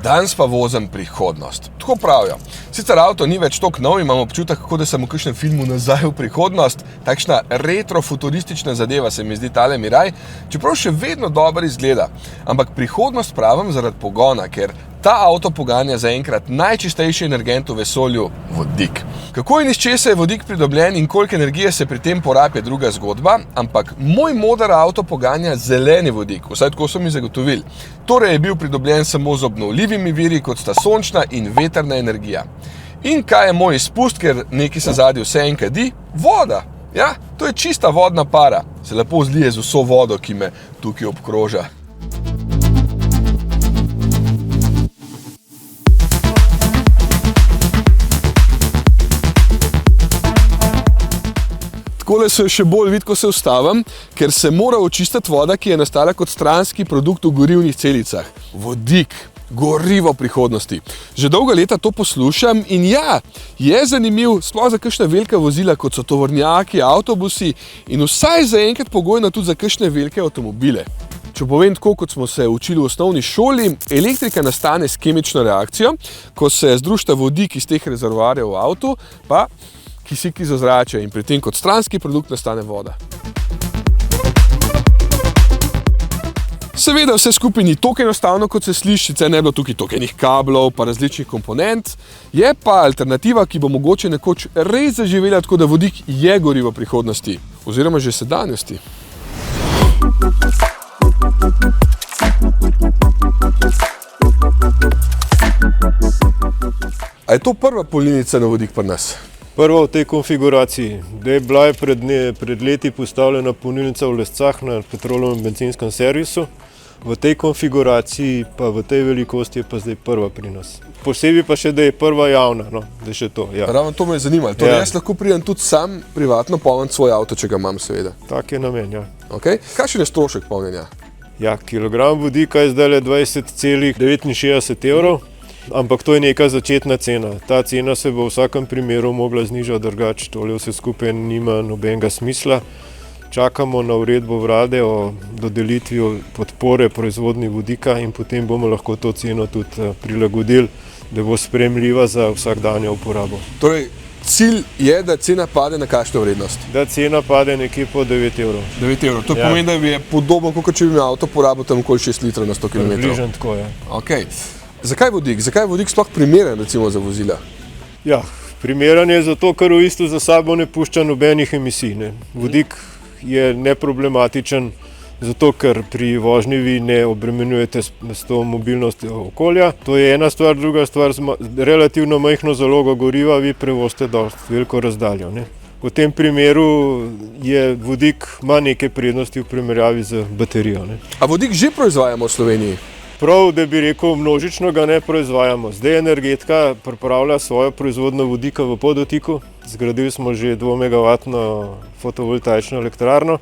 Danes pa vozim prihodnost. Tako pravijo. Sicer avto ni več toliko nov, imam občutek, kako da sem v kakšnem filmu nazaj v prihodnost. Takšna retrofuturistična zadeva se mi zdi tale Miraj, čeprav še vedno dobro izgleda. Ampak prihodnost pravim zaradi pogona, ker ta avto poganja zaenkrat najčistejši energent v vesolju, vodik. Kako in iz česa je vodik pridobljen in koliko energije se pri tem porabi, je druga zgodba, ampak moj moder avto poganja zeleni vodik, vsaj tako so mi zagotovili. Torej je bil pridobljen samo z obnovljivimi viri, kot sta sončna in vetrna energija. In kaj je moj izpust, ker nekaj se zadnji vse en kadi? Voda! Ja, to je čista vodna para. Se lepo zlije z vso vodo, ki me tukaj obkroža. Takole se še bolj vidi, ko se ustavim, ker se mora očistiti voda, ki je nastala kot stranski produkt v gorivnih celicah. Vodik, gorivo prihodnosti. Že dolga leta to poslušam in ja, je zanimiv, sploh za kakšna velika vozila, kot so tovornjaki, avtobusi in vsaj zaenkrat pogojno tudi za kakšne velike avtomobile. Če povem tako, kot smo se učili v osnovni šoli, elektrika nastane s kemično reakcijo, ko se združita vodik iz teh rezervoarjev v avtu, pa kisik iz ozračja in pri tem kot stranski produkt nastane voda. Seveda vse skupaj ni toliko enostavno, kot se sliši, sicer ne bi bilo tukaj toliko enih kablov pa različnih komponent, je pa alternativa, ki bo mogoče nekoč res zaživela, tako da vodik je gorivo prihodnosti, oziroma že sedanjosti. A je to prva polnilnica na vodik pri nas? Prva v tej konfiguraciji. Bila je pred leti postavljena polnilnica v Lescah na petrolovem bencinskem servisu. V tej konfiguraciji, pa v tej velikosti je pa zdaj prva pri nas. Posebej pa še, da je prva javna, no, da še to. Ja. Ravno to me je zanimalo. Torej, jaz lahko pridem tudi sam privatno polniti svoj avto, če ga imam seveda. Tak je namen, ja. Okay. Kakšen je strošek polnjenja? Ja, kilogram vodika je zdaj 20,69 evrov. Ampak to je neka začetna cena. Ta cena se bo v vsakem primeru mogla znižati, drugače tole vse skupaj nima nobenega smisla. Čakamo na uredbo vlade o dodelitvi podpore proizvodnji vodika in potem bomo lahko to ceno tudi prilagodili, da bo sprejemljiva za vsakdanjo uporabo. Torej, cilj je, da cena pade na kakšno vrednost? Da cena pade nekje po 9 evrov. 9 evrov. To pomeni, da je podobno, kot če bi imel avto porabil tam okoli 6 litrov na 100 km. Približno tako, ja. Okay. Zakaj vodik? Zakaj je vodik sploh primeren recimo za vozila? Ja, primeren je zato, ker v bistvu za sabo ne pušča nobenih emisij. Ne. Vodik je neproblematičen zato, ker pri vožnji vi ne obremenjujete s to mobilnostjo okolja. To je ena stvar, druga stvar, relativno majhno zalogo goriva vi prevozite dosti veliko razdaljo. Ne. V tem primeru je vodik ima neke prednosti v primerjavi z baterijo. Ne. A vodik že proizvajamo v Sloveniji? Prav, da bi rekel, množično ga ne proizvajamo. Zdaj Energetika pripravlja svojo proizvodnjo vodika v Podotiku. Zgradili smo že 2-megavatno fotovoltaično elektrarno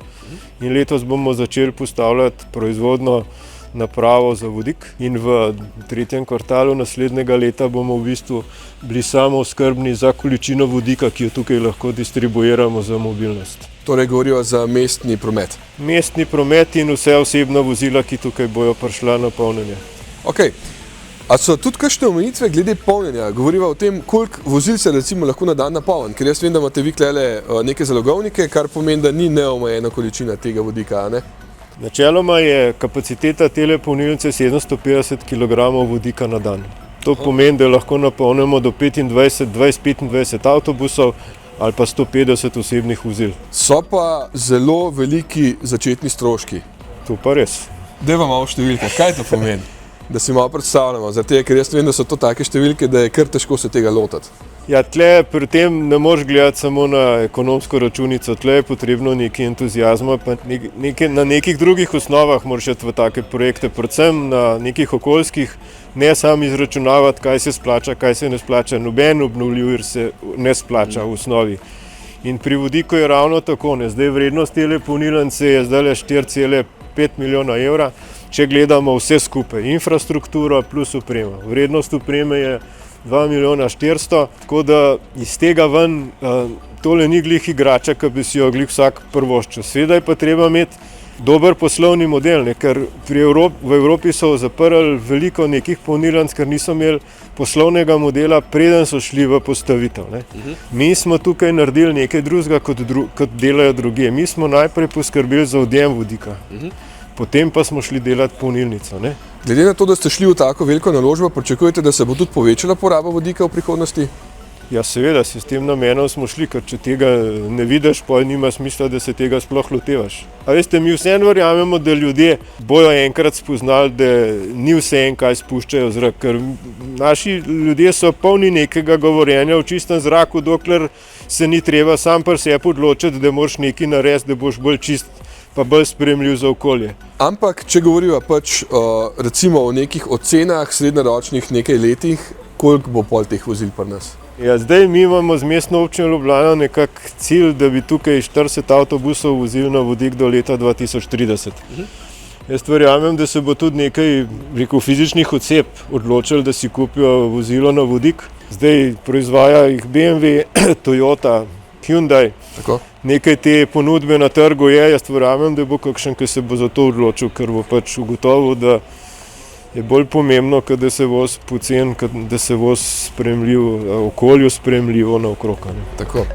in letos bomo začeli postavljati proizvodno napravo za vodik in v tretjem kvartalu naslednjega leta bomo v bistvu bili samooskrbni za količino vodika, ki jo tukaj lahko distribuiramo za mobilnost. Torej govorijo za mestni promet? Mestni promet in vse osebna vozila, ki tukaj bojo prišla na polnjenje. Ok, a so tudi kakšne omejitve glede polnjenja? Govoriva o tem, koliko vozil se recimo lahko na dan napolni, ker jaz vem, da imate vi klele neke zalogovnike, kar pomeni, da ni neomejena količina tega vodika, a ne? Načeloma je kapaciteta tele polnilnice 750 kg vodika na dan. To pomeni, da lahko napolnimo do 20-25 avtobusov ali pa 150 osebnih vozil. So pa zelo veliki začetni stroški. To pa res. Dajva malo številke, kaj to pomeni? Da si malo predstavljamo, zato ker jaz vem, da so to take številke, da je kar težko se tega lotati. Ja, tle pri tem ne moreš gledati samo na ekonomsko računico, tle je potrebno nekaj entuzijazma, pa na nekih drugih osnovah moraš iti v take projekte, predvsem na nekih okoljskih, ne samo izračunavati, kaj se splača, kaj se ne splača, noben obnovljiv vir se ne splača v osnovi. In pri vodiku je ravno tako, ne, zdaj vrednost tele polnilnice je zdaj 4,5 milijona evra, če gledamo vse skupaj, infrastrukturo plus oprema. Vrednost opreme je 2,400,000, tako da iz tega ven tole ni glih igrača, ki bi si jo glih vsak prvoščil. Seveda je pa treba imeti dober poslovni model, ne? Ker v Evropi so zaprli veliko nekih polnilnic, ker niso imeli poslovnega modela, preden so šli v postavitev. Ne? Mi smo tukaj naredili nekaj drugega, kot delajo drugje. Mi smo najprej poskrbeli za odjem vodika, potem pa smo šli delati polnilnico. Ne? Glede na to, da ste šli v tako veliko naložbo, pričakujete, da se bo tudi povečala poraba vodika v prihodnosti? Ja, seveda, s tem namenom smo šli, ker če tega ne vidiš, pa nima smisla, da se tega sploh lotevaš. A veste, mi vseeno verjamemo, da ljudje bojo enkrat spoznali, da ni vseeno, kaj spuščajo v zrak, ker naši ljudje so polni nekega govorjenja v čistem zraku, dokler se ni treba sam pri sebi odločiti, da moraš nekaj narediti, da boš bolj čist pa bolj sprejemljiv za okolje. Ampak, če govoriva pač recimo o nekih ocenah srednjeročnih nekaj letih, koliko bo pol teh vozil pri nas? Ja, zdaj mi imamo z Mestno občino Ljubljana nekak cilj, da bi tukaj 40 avtobusov vozili na vodik do leta 2030. Jaz verjamem, da se bo tudi nekaj fizičnih oseb odločili, da si kupijo vozilo na vodik. Zdaj proizvaja jih BMW, Toyota, Hyundai. Tako? Nekaj te ponudbe na trgu je, jaz verjamem, da bo kakšen, ki se bo za to odločil, ker bo pač ugotovil, da je bolj pomembno, da se voz poceni, da se voz sprejemljiv, okolju sprejemljivo naokrog. Tako.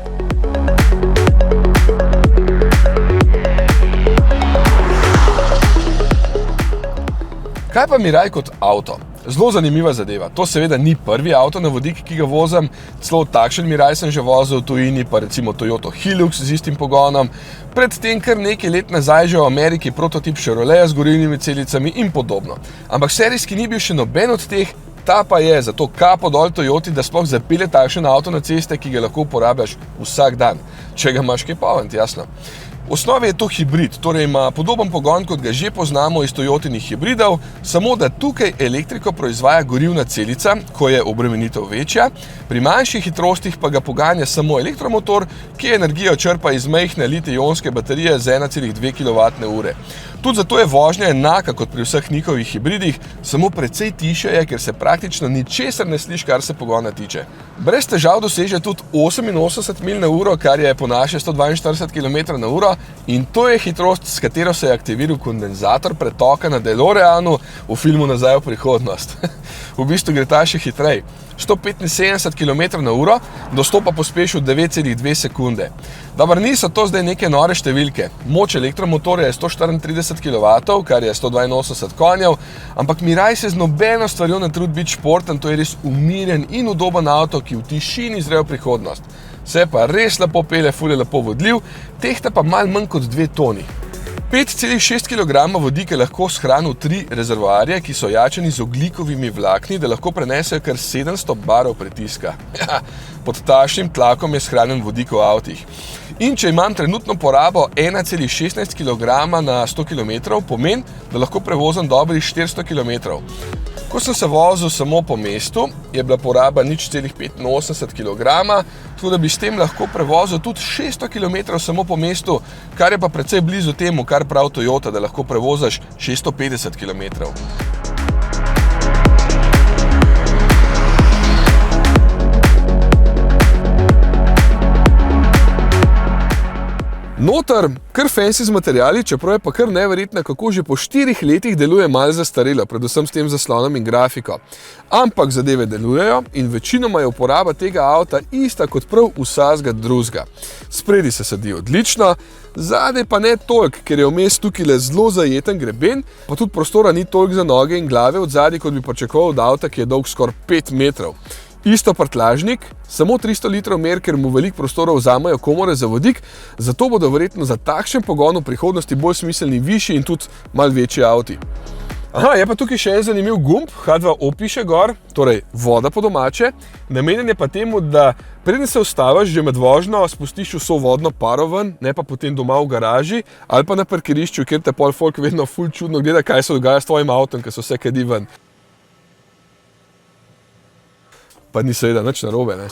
Kaj pa Miraj kot avto? Zelo zanimiva zadeva. To seveda ni prvi avto na vodik, ki ga vozim. Celo takšen Miraj sem že vozil v tujini, pa recimo Toyota Hilux z istim pogonom. Predtem kar nekaj let nazaj že v Ameriki prototip Chevrolet z gorivnimi celicami in podobno. Ampak serijski ni bil še noben od teh, ta pa je, zato kapo dol Toyoti, da sploh zapelje takšen avto na ceste, ki ga lahko uporabljaš vsak dan. Če ga imaš kaj poln, jasno. V osnovi je to hibrid, torej ima podoben pogon, kot ga že poznamo iz Toyotinih hibridov, samo da tukaj elektriko proizvaja gorivna celica, ko je obremenitev večja, pri manjših hitrostih pa ga poganja samo elektromotor, ki energijo črpa iz majhne litij-ionske baterije z 1,2 kWh. Tudi zato je vožnja enaka kot pri vseh njihovih hibridih, samo precej tišja je, ker se praktično ničesar ne sliši, kar se pogona tiče. Brez težav doseže tudi 88 milj na uro, kar je po naše 142 km/h, in to je hitrost, s katero se je aktiviral kondenzator pretoka na DeLoreanu v filmu Nazaj v prihodnost. V bistvu gre ta še hitrej. 175 km/h, do 100 pa pospešil 9,2 sekunde. Dobro, niso to zdaj neke nore številke. Moč elektromotorja je 134 kW, kar je 182 konjev, ampak Miraj se z nobeno stvarjo ne trudi biti športen, to je res umirjen in udoben avto, ki v tišini zre v prihodnost. Se pa res lepo pele, ful je lepo vodljiv, tehta pa malo manj kot 2 toni. 5,6 kg vodika lahko shranil 3 rezervoarje, ki so jačeni z ogljikovimi vlakni, da lahko prenesejo kar 700 barov pritiska. Ja, pod takšnim tlakom je shranjen vodik v avtih. In če imam trenutno porabo 1,16 kg na 100 km, pomeni, da lahko prevozim dobrih 400 km. Ko sem se vozil samo po mestu, je bila poraba 0,85 kg, tako da bi s tem lahko prevozil tudi 600 km samo po mestu, kar je pa precej blizu temu, kar pravi Toyota, da lahko prevoziš 650 km. Notar, kar fancy z materiali, čeprav je pa kar neverjetno, kako že po 4 letih deluje malo zastarelo, predvsem s tem zaslonom in grafiko. Ampak zadeve delujejo in večinoma je uporaba tega avta ista kot prav vsakega drugega. Spredi se sedi odlično, zadaj pa ne toliko, ker je vmes tukaj zelo zajeten greben, pa tudi prostora ni toliko za noge in glave od zadaj, kot bi pričakoval od avta, ki je dolg skoraj 5 metrov. Isto prtljažnik, samo 300 litrov mer, ker mu veliko prostora vzamejo komore za vodik, zato bodo verjetno za takšen pogon v prihodnosti bolj smiselni višji in tudi malo večji avti. Aha, je pa tukaj še en zanimiv gumb, H2O piše gor, torej voda po domače. Namenjen je pa temu, da preden se ustaviš, že med vožnjo spustiš vso vodno paro ven, ne pa potem doma v garaži ali pa na parkirišču, kjer te pol folk vedno ful čudno gleda, kaj se dogaja s tvojim avtom, ker so vse kadi ven. Pa ni seveda nič narobe, ne.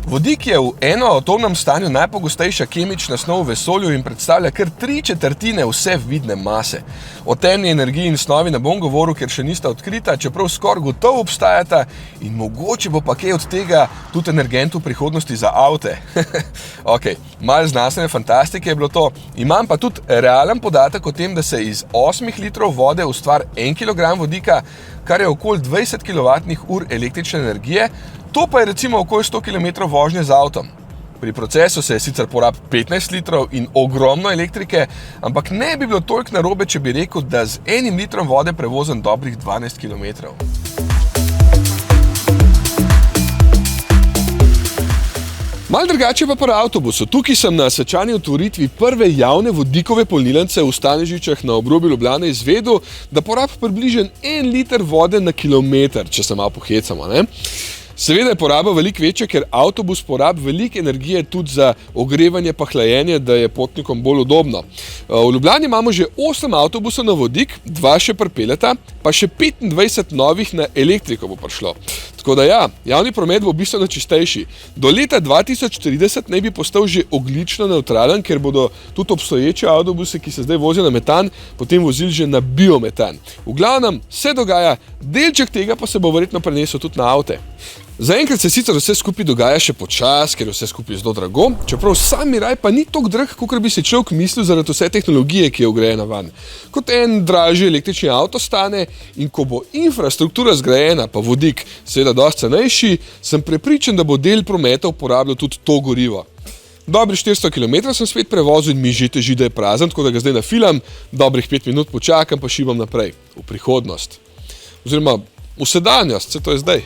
Vodik je v enoatomnem stanju najpogostejša kemična snov v vesolju in predstavlja kar 3/4 vse vidne mase. O temni energiji in snovi ne bom govoril, ker še nista odkrita, čeprav skoraj gotovo obstajata in mogoče bo pa kaj od tega tudi energent v prihodnosti za avte. Ok, malo znanstvene fantastike je bilo to. Imam pa tudi realen podatek o tem, da se iz 8 litrov vode ustvari 1 kg vodika, kar je okoli 20 kWh električne energije, to pa je recimo okoli 100 km vožnje z avtom. Pri procesu se je sicer porab 15 litrov in ogromno elektrike, ampak ne bi bilo toliko narobe, če bi rekel, da z 1 litrom vode prevozim dobrih 12 km. Mal drugače pa pri avtobusu. Tukaj sem na svečani otvoritvi prve javne vodikove polnilnice v Stanežičah na obrobju Ljubljane izvedel, da porab približno 1 liter vode na kilometer, če se malo pohecamo, ne? Seveda je poraba veliko večja, ker avtobus porabi veliko energije tudi za ogrevanje pa hlajenje, da je potnikom bolj udobno. V Ljubljani imamo že 8 avtobusov na vodik, 2 še pripeljata, pa še 25 novih na elektriko bo prišlo. Tako da ja, javni promet bo bistveno čistejši. Do leta 2030 naj bi postal že ogljično nevtralen, ker bodo tudi obstoječe avtobuse, ki se zdaj vozijo na metan, potem vozili že na biometan. V glavnem se dogaja, delček tega pa se bo verjetno prenesel tudi na avte. Zaenkrat se sicer vse skupaj dogaja še počas, ker je vse skupaj zelo drago, čeprav sam Miraj pa ni toliko drag, kakor bi si človek mislil zaradi vse tehnologije, ki je vgrajena van. Kot en dražji električni avto stane in ko bo infrastruktura zgrajena, pa vodik seveda dosti cenejši, sem prepričan, da bo del prometa uporabljal tudi to gorivo. Dobrih 400 km sem spet prevozil in mi že teži, da je prazen, tako da ga zdaj nafilam, dobrih 5 minut počakam, pa šibam naprej, v prihodnost. Oziroma v sedanjost, se to je zdaj.